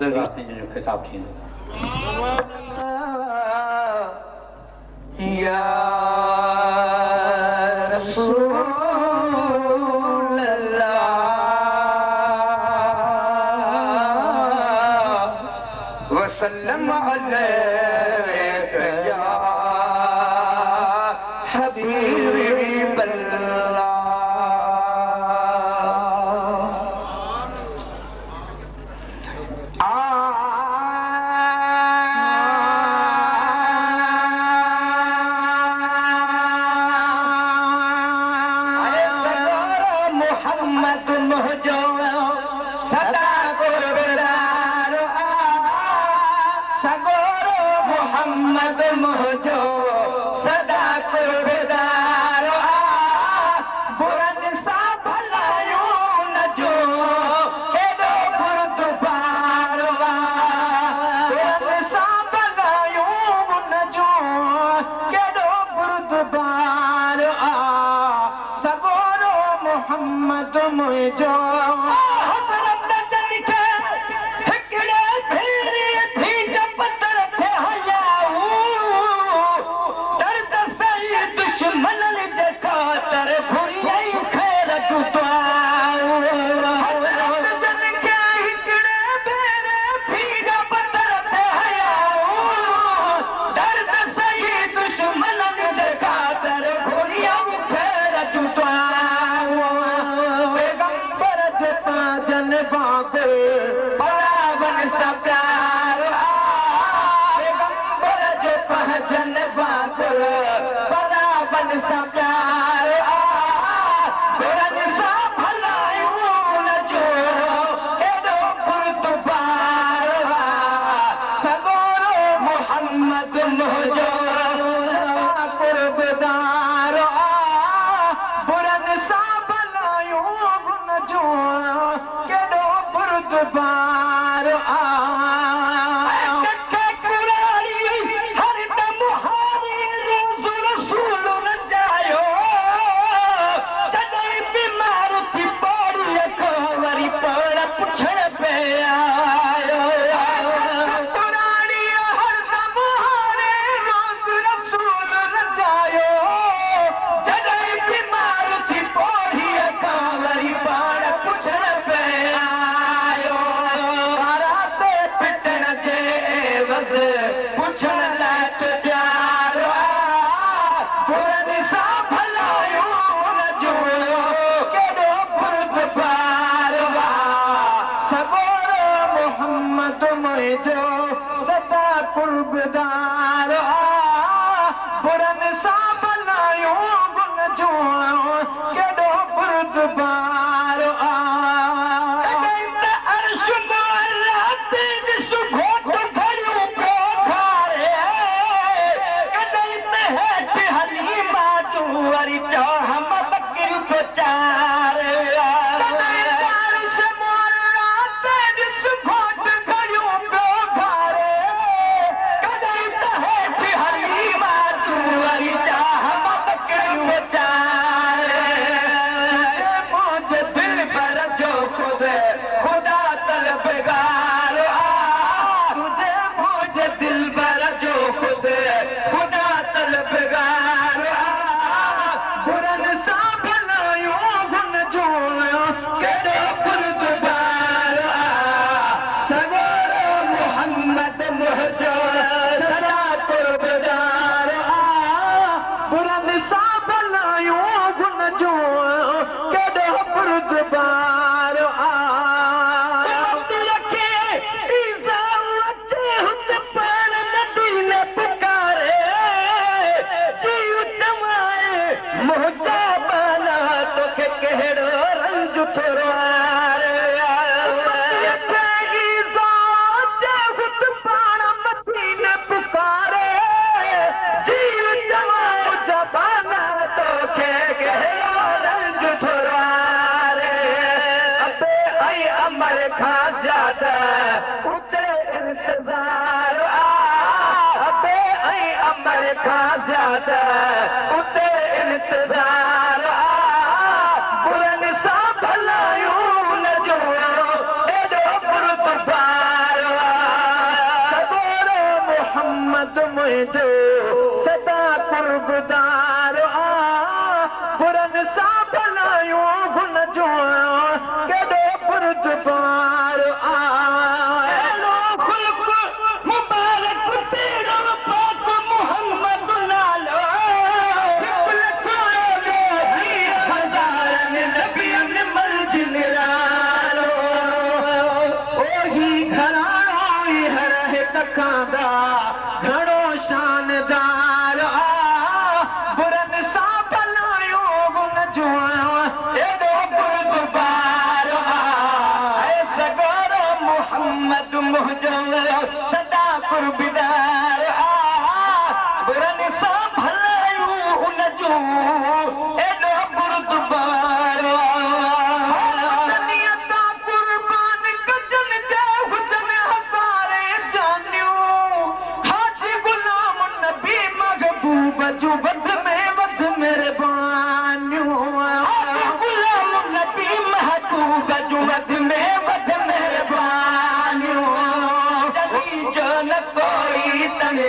जो खिताब थींदो या रसूल अल्लाह वसल्लम अलैका या हबीब अल्लाह। बुरन सा भलायूं न जो एडो बुरदबार मुहम्मद मुझो सदा कुर्बदार बुरन सां भलायूं हुन जो केॾो बुरदबार एड़ो खुल्क मुबारक तेरो पाक मुहम्मद नालो हज़ारनि नबियनि मंजिल नालो ओही घराणो ई हर हिक खांदा घणो शानदार बुरन सां भलायूं हुन जो एड़ो बुरदबार सगोरो मुहम्मद मुझो सदा कुर्बदार बुरन सां भलायूं हुन जो एड़ो बुरदबार तनियता कुर्बान कजन जे हुजन हज़ारे जानियूं हाजी गुलाम नबी महबूब जो वध मेहरबानियूं गुलाम नबी महबूब जो वध मेहरबानियूं जॾहिं जो न कोई तंग